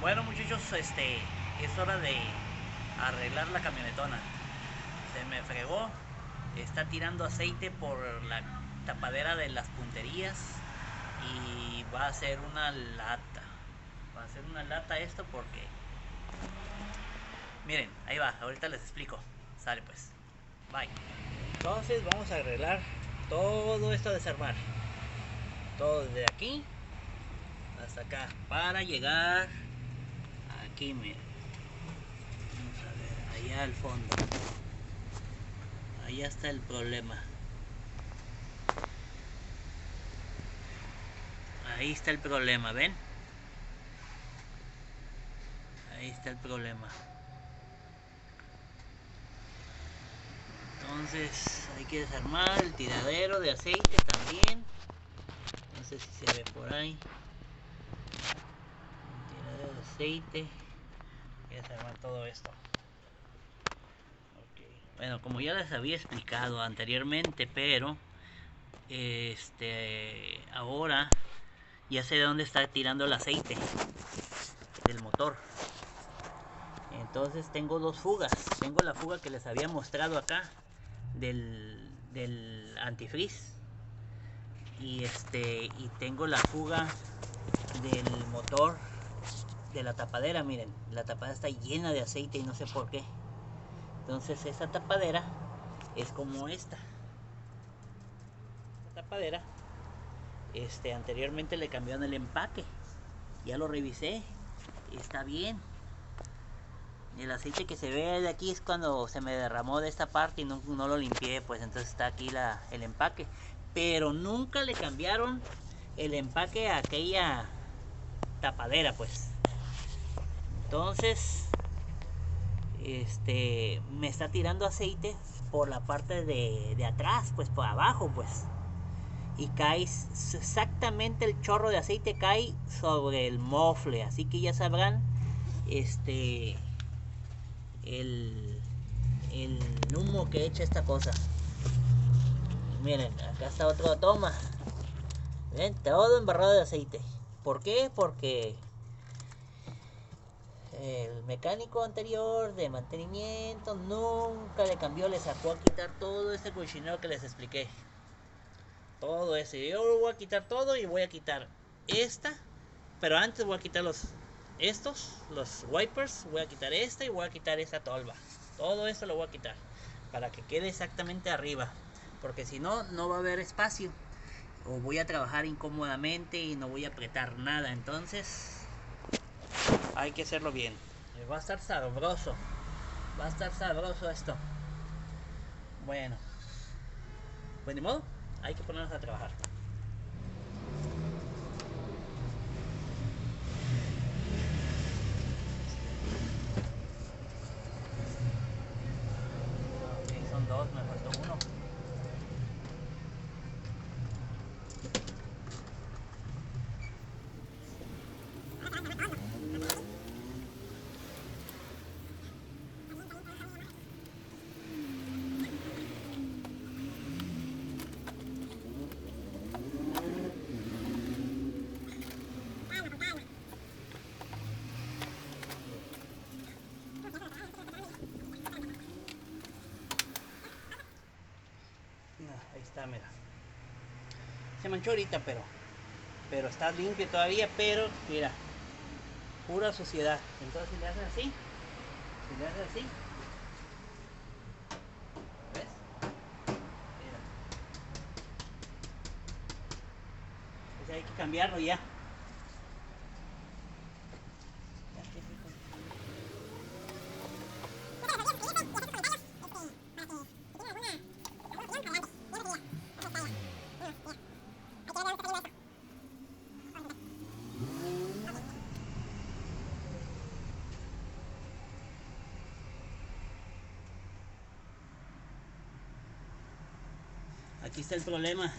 Bueno muchachos, es hora de arreglar la camionetona. Se me fregó, está tirando aceite por la tapadera de las punterías y va a ser una lata. Va a ser una lata esto porque... Miren, ahí va, ahorita les explico. Sale pues, bye. Entonces vamos a arreglar todo esto, a desarmar. Todo desde aquí hasta acá para llegar aquí, miren. Vamos a ver, allá al fondo. Allá está el problema. Ahí está el problema, ¿ven? Ahí está el problema. Entonces hay que desarmar el tiradero de aceite también. No sé si se ve por ahí. El tiradero de aceite. Hay que desarmar todo esto. Okay. Bueno, como ya les había explicado anteriormente, pero ahora ya sé de dónde está tirando el aceite del motor. Entonces tengo dos fugas. Tengo la fuga que les había mostrado acá del antifreeze y tengo la fuga del motor de la tapadera. Miren, la tapadera está llena de aceite y no sé por qué. Entonces esa tapadera es como esta tapadera. Anteriormente le cambiaron el empaque, ya lo revisé, está bien. El aceite que se ve de aquí es cuando se me derramó de esta parte y no lo limpié, pues entonces está aquí el empaque. Pero nunca le cambiaron el empaque a aquella tapadera, pues. Entonces, me está tirando aceite por la parte de atrás, pues por abajo, pues. Y cae exactamente, el chorro de aceite cae sobre el mofle, así que ya sabrán, el humo que echa esta cosa. Miren, acá está otra toma. ¿Ven? Todo embarrado de aceite. ¿Por qué? Porque el mecánico anterior de mantenimiento nunca le cambió, le sacó a quitar todo este cochinero que les expliqué. Todo ese. Yo lo voy a quitar todo y voy a quitar esta. Pero antes voy a quitar los wipers. Voy a quitar esta y voy a quitar esta tolva. Todo esto lo voy a quitar para que quede exactamente arriba, porque si no, no va a haber espacio o voy a trabajar incómodamente y no voy a apretar nada. Entonces hay que hacerlo bien. Va a estar sabroso, va a estar sabroso esto. Bueno, pues ni modo, hay que ponernos a trabajar. Dos, me faltó uno. Ahí está, mira. Se manchó ahorita, pero está limpio todavía, pero mira, pura suciedad. Entonces si le haces así, ¿ves? Mira. Entonces hay que cambiarlo ya. Aquí está el problema.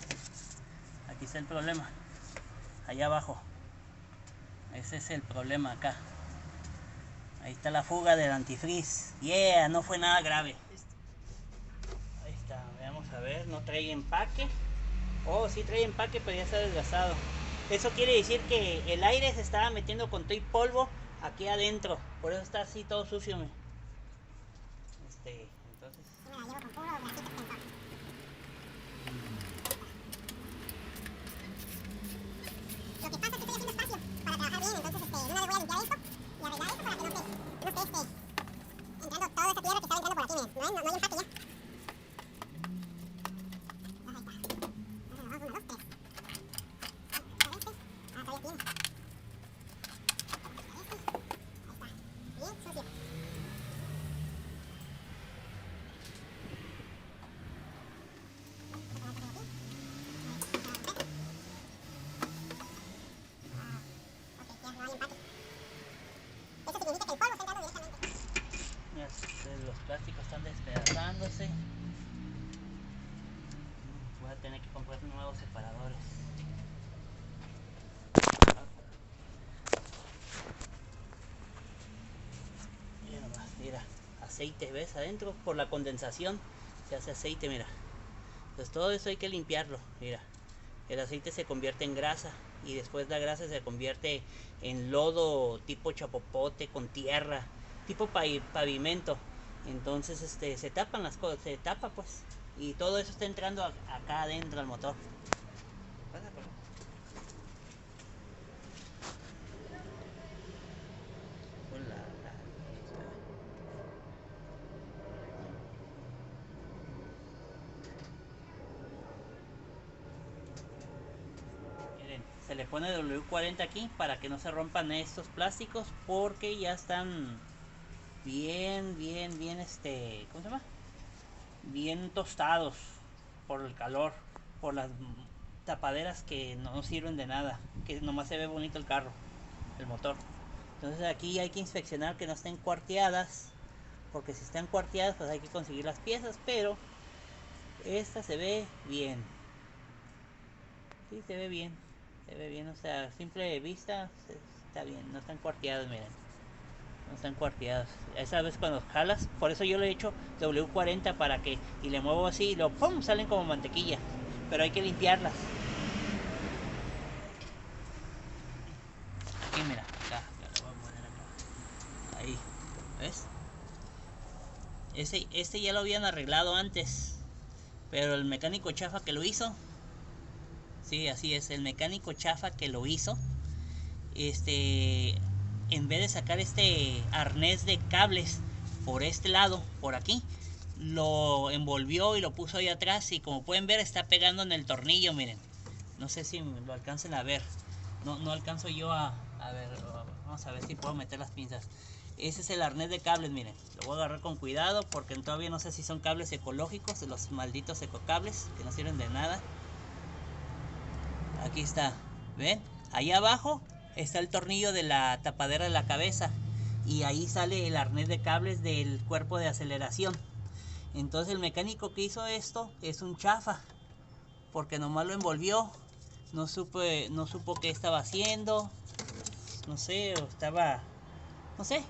Aquí está el problema. Allá abajo. Ese es el problema acá. Ahí está la fuga del antifreeze. Yeah, no fue nada grave. Ahí está, veamos a ver, no trae empaque. Oh, sí trae empaque, pero ya está desgastado. Eso quiere decir que el aire se estaba metiendo con todo y polvo aquí adentro, por eso está así todo sucio. Entonces me la llevo con puro bracito extensor. Lo que pasa es que estoy haciendo espacio para trabajar bien, entonces una vez voy a limpiar esto y arreglar esto para que no esté entrando toda esa tierra que estaba entrando por aquí, miren. No hay empate ya. Ahí está. Una, dos, tres. Todavía tiene. Ahí está. Bien sucio. Los plásticos están despedazándose. Voy a tener que comprar nuevos separadores. Mira nomás, mira, aceite, ¿ves? Adentro por la condensación se hace aceite, mira. Pues todo eso hay que limpiarlo, mira. El aceite se convierte en grasa y después la grasa se convierte en lodo tipo chapopote con tierra, tipo pavimento. Entonces se tapan las cosas, se tapa pues, y todo eso está entrando acá adentro al motor. Miren, se le pone W40 aquí para que no se rompan estos plásticos porque ya están bien, ¿cómo se llama? Bien tostados por el calor, por las tapaderas que no sirven de nada, que nomás se ve bonito el carro, el motor. Entonces aquí hay que inspeccionar que no estén cuarteadas, porque si están cuarteadas pues hay que conseguir las piezas, pero esta se ve bien. Sí, se ve bien, o sea, a simple vista está bien, no están cuarteadas, miren. No están cuarteadas. Esa vez cuando jalas, por eso yo le he hecho W40 para que, y le muevo así y lo ¡pum! Salen como mantequilla. Pero hay que limpiarlas. Aquí mira, acá lo voy a poner acá. Ahí, ¿ves? Este ya lo habían arreglado antes, pero el mecánico chafa que lo hizo, sí, así es, el mecánico chafa que lo hizo, en vez de sacar este arnés de cables por este lado, por aquí, lo envolvió y lo puso ahí atrás, y como pueden ver está pegando en el tornillo, miren. No sé si lo alcancen a ver. No alcanzo yo a ver. Vamos a ver si puedo meter las pinzas. Ese es el arnés de cables, miren. Lo voy a agarrar con cuidado porque todavía no sé si son cables ecológicos, de los malditos ecocables que no sirven de nada. Aquí está, ¿ven? Ahí abajo está el tornillo de la tapadera de la cabeza y ahí sale el arnés de cables del cuerpo de aceleración. Entonces el mecánico que hizo esto es un chafa, porque nomás lo envolvió, no supo qué estaba haciendo, no sé, no sé.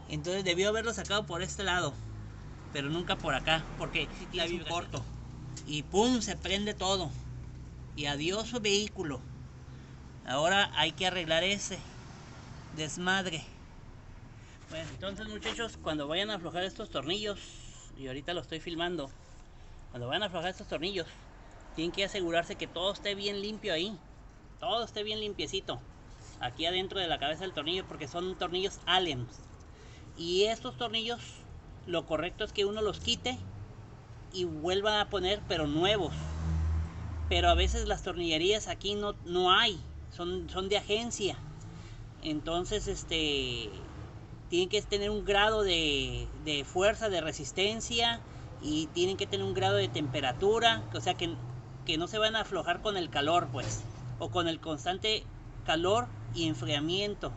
Entonces debió haberlo sacado por este lado, pero nunca por acá, porque es un corto. Y pum, se prende todo. Y adiós su vehículo. Ahora hay que arreglar ese desmadre. Bueno, entonces muchachos, cuando vayan a aflojar estos tornillos, y ahorita lo estoy filmando, cuando vayan a aflojar estos tornillos, tienen que asegurarse que todo esté bien limpio ahí. Todo esté bien limpiecito. Aquí adentro de la cabeza del tornillo, porque son tornillos Allen. Y estos tornillos, lo correcto es que uno los quite y vuelva a poner, pero nuevos. Pero a veces las tornillerías aquí no hay, son de agencia. Entonces, tienen que tener un grado de fuerza, de resistencia, y tienen que tener un grado de temperatura, o sea que no se van a aflojar con el calor, pues, o con el constante calor y enfriamiento.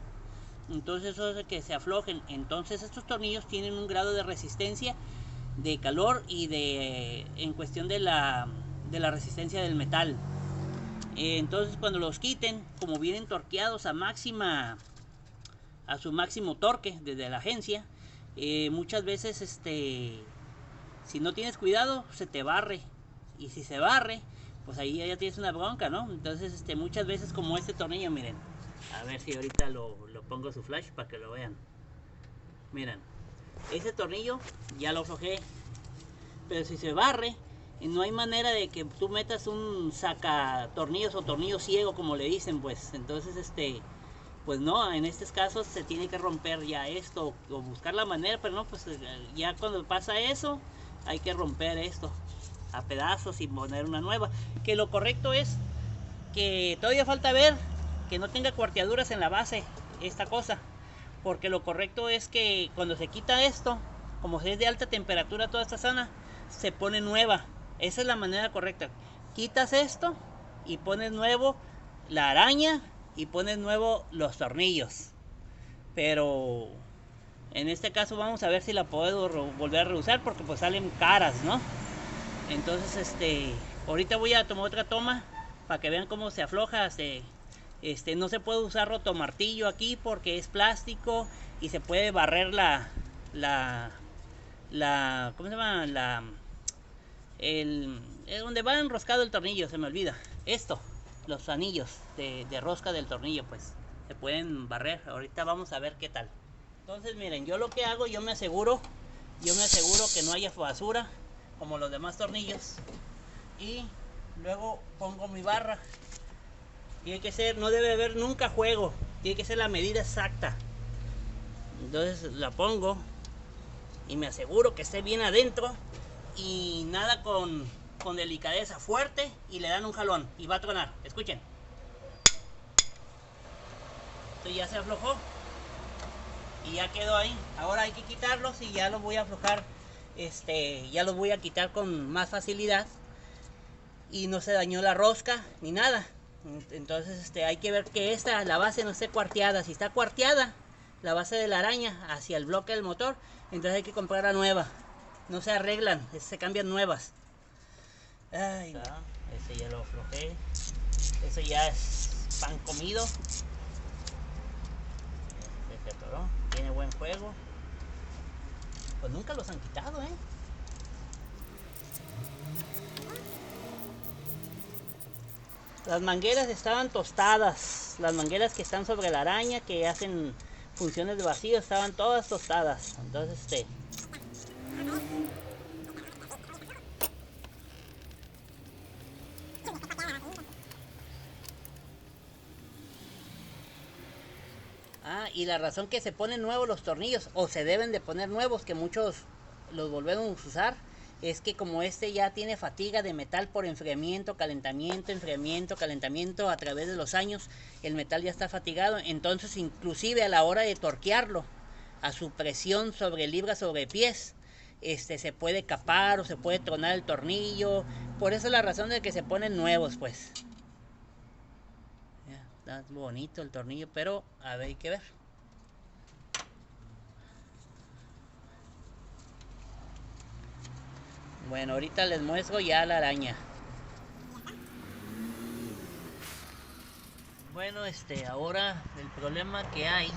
Entonces eso hace que se aflojen. Entonces estos tornillos tienen un grado de resistencia, de calor y en cuestión de la resistencia del metal. Entonces cuando los quiten, como vienen torqueados a su máximo torque desde la agencia, muchas veces si no tienes cuidado se te barre, y si se barre pues ahí ya tienes una bronca, ¿no? Entonces muchas veces, como este tornillo, miren, A ver si ahorita lo pongo su flash para que lo vean. Miren, ese tornillo ya lo aflojé, pero si se barre, no hay manera de que tú metas un saca tornillos o tornillo ciego, como le dicen, pues. Entonces, pues no, en estos casos se tiene que romper ya esto o buscar la manera, pero no, pues ya cuando pasa eso, hay que romper esto a pedazos y poner una nueva. Que lo correcto es que todavía falta ver que no tenga cuarteaduras en la base esta cosa, porque lo correcto es que cuando se quita esto, como es de alta temperatura toda esta zona, se pone nueva. Esa es la manera correcta. Quitas esto y pones nuevo la araña y pones nuevo los tornillos. Pero en este caso vamos a ver si la puedo volver a reusar, porque pues salen caras, ¿no? Entonces ahorita voy a tomar otra toma para que vean cómo se afloja. No se puede usar rotomartillo aquí porque es plástico y se puede barrer ¿cómo se llama? Donde va enroscado el tornillo, se me olvida. Los anillos de rosca del tornillo, pues se pueden barrer. Ahorita vamos a ver qué tal. Entonces miren, yo lo que hago, yo me aseguro que no haya basura como los demás tornillos, y luego pongo mi barra. Tiene que ser, no debe haber nunca juego, tiene que ser la medida exacta. Entonces la pongo y me aseguro que esté bien adentro, y nada con delicadeza, fuerte, y le dan un jalón y va a tronar. Escuchen. Esto ya se aflojó y ya quedó ahí. Ahora hay que quitarlos y ya los voy a aflojar, ya los voy a quitar con más facilidad y no se dañó la rosca ni nada. Entonces hay que ver que la base no esté cuarteada. Si está cuarteada la base de la araña hacia el bloque del motor, entonces hay que comprar la nueva. No se arreglan, se cambian nuevas. Ay, no. Ese ya lo aflojé. Eso ya es pan comido. Se atoró. Tiene buen juego. Pues nunca los han quitado, Las mangueras estaban tostadas. Las mangueras que están sobre la araña, que hacen funciones de vacío, estaban todas tostadas. Entonces, y la razón que se ponen nuevos los tornillos, o se deben de poner nuevos, que muchos los volvemos a usar, es que como ya tiene fatiga de metal por enfriamiento, calentamiento, calentamiento a través de los años, el metal ya está fatigado. Entonces inclusive a la hora de torquearlo a su presión sobre libra sobre pies, se puede capar o se puede tronar el tornillo. Por eso es la razón de que se ponen nuevos, pues. Ya, está bonito el tornillo, pero a ver, hay que ver. Bueno, ahorita les muestro ya la araña. Bueno, ahora el problema que hay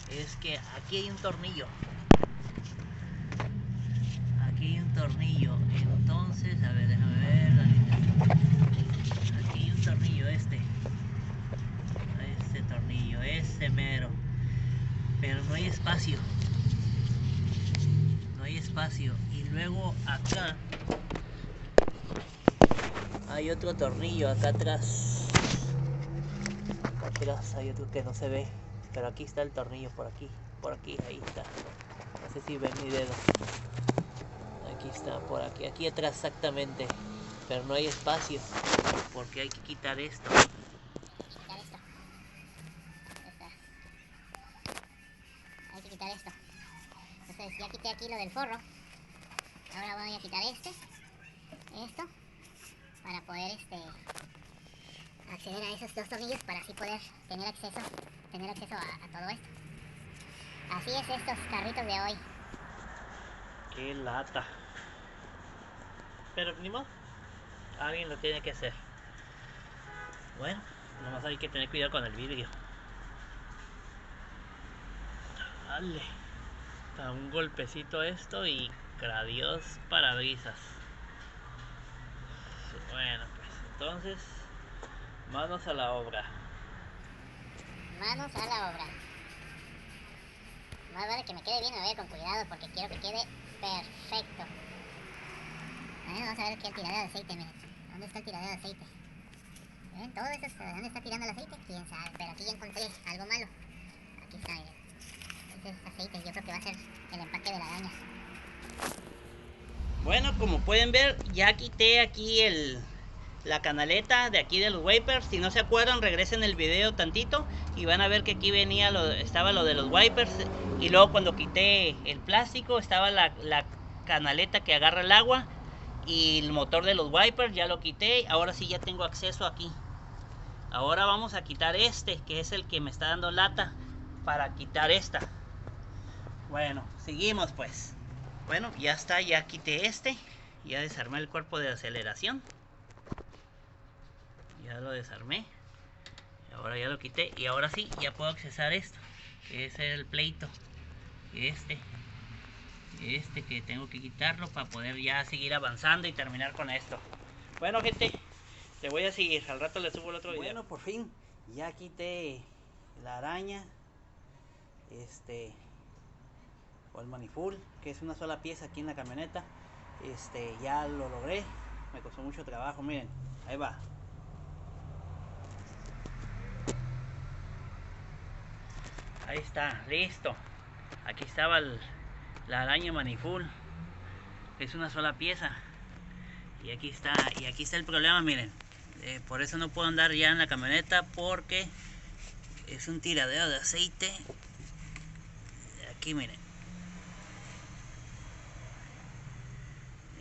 es que aquí hay un tornillo. Entonces, a ver, déjame ver. Aquí hay un tornillo, este tornillo, mero. Pero no hay espacio. Y luego acá hay otro tornillo, acá atrás hay otro que no se ve, pero aquí está el tornillo, por aquí, ahí está. No sé si ven mi dedo. Aquí está, por aquí atrás exactamente, pero no hay espacio porque hay que quitar esto. Entonces ya quité aquí lo del forro. Ahora voy a quitar esto, para poder acceder a esos dos tornillos, para así poder tener acceso a todo esto. Así es estos carritos de hoy. Qué lata. Pero ni modo, alguien lo tiene que hacer. Bueno, nomás hay que tener cuidado con el vidrio. Dale. Da un golpecito esto y adiós parabrisas. Bueno, pues entonces manos a la obra. Manos a la obra. Más vale que me quede bien, me voy a ir con cuidado porque quiero que quede perfecto. Vamos a ver aquí el tiradero de aceite, miren. ¿Dónde está el tiradero de aceite? ¿Ven? Todo eso, ¿dónde está tirando el aceite? Quién sabe, pero aquí ya encontré algo malo. Aquí está, miren. Este es aceite, yo creo que va a ser el empaque de la araña. Bueno, como pueden ver, ya quité aquí la canaleta de aquí de los wipers. Si no se acuerdan, regresen el video tantito y van a ver que aquí venía estaba lo de los wipers, y luego cuando quité el plástico estaba la canaleta que agarra el agua y el motor de los wipers. Ya lo quité, ahora sí ya tengo acceso aquí. Ahora vamos a quitar este, que es el que me está dando lata, para quitar esta. Bueno, seguimos pues. Bueno, ya está, ya quité este, ya desarmé el cuerpo de aceleración. Ya lo desarmé. Ahora ya lo quité y ahora sí, ya puedo accesar esto, que es el pleito. Este que tengo que quitarlo para poder ya seguir avanzando y terminar con esto. Bueno, gente, te voy a seguir, al rato le subo el otro video. Bueno, por fin ya quité la araña, o el manifold, que es una sola pieza aquí en la camioneta. Ya lo logré, me costó mucho trabajo, miren, ahí va. Ahí está, listo. Aquí estaba la araña manifold, es una sola pieza. Y aquí está el problema, miren. Por eso no puedo andar ya en la camioneta, porque es un tiradero de aceite. Aquí miren.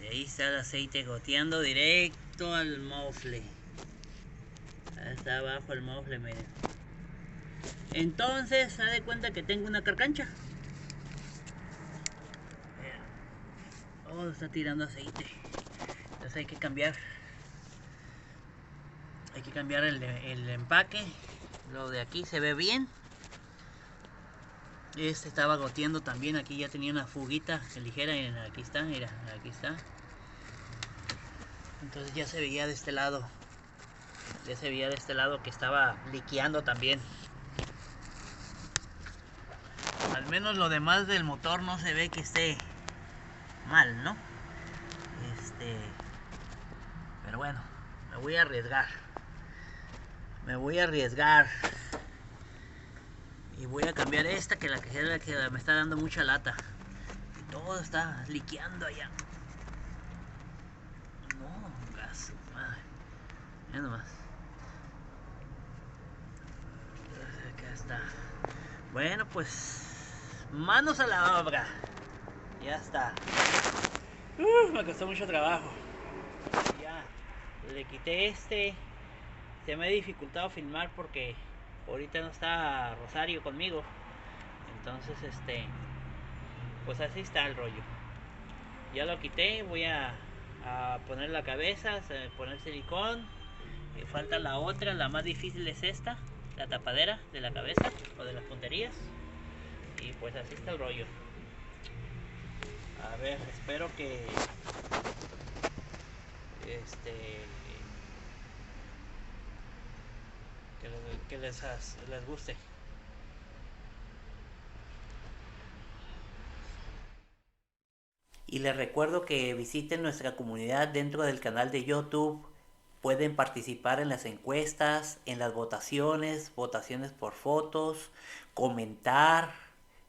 Y ahí está el aceite goteando directo al mofle. Ahí está abajo el mofle, miren. Entonces, se da cuenta que tengo una carcancha. Oh, está tirando aceite. Entonces hay que cambiar. Hay que cambiar el empaque. Lo de aquí se ve bien. Estaba goteando también. Aquí ya tenía una fuguita ligera. Miren, aquí está, mira, aquí está. Entonces ya se veía de este lado. Ya se veía de este lado que estaba liqueando también. Al menos lo demás del motor no se ve que esté mal, ¿no? Pero bueno, me voy a arriesgar. Me voy a arriesgar. Y voy a cambiar esta, que es la que me está dando mucha lata. Y todo está liqueando allá. No, gas, madre. Mira nomás. Acá está. Bueno, pues manos a la obra. Ya está. Me costó mucho trabajo. Ya le quité Se me ha dificultado filmar porque ahorita no está Rosario conmigo. Entonces pues así está el rollo. Ya lo quité, voy a poner la cabeza, poner silicón. Falta la otra, la más difícil es esta, la tapadera de la cabeza o de las punterías. Y pues así está el rollo. A ver, espero que que les guste. Y les recuerdo que visiten nuestra comunidad dentro del canal de YouTube. Pueden participar en las encuestas, en las votaciones por fotos, comentar.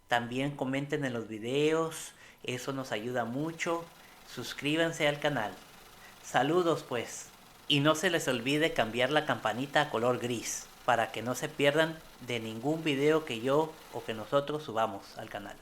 También comenten en los videos, eso nos ayuda mucho. Suscríbanse al canal. Saludos pues. Y no se les olvide cambiar la campanita a color gris, para que no se pierdan de ningún video que yo o que nosotros subamos al canal.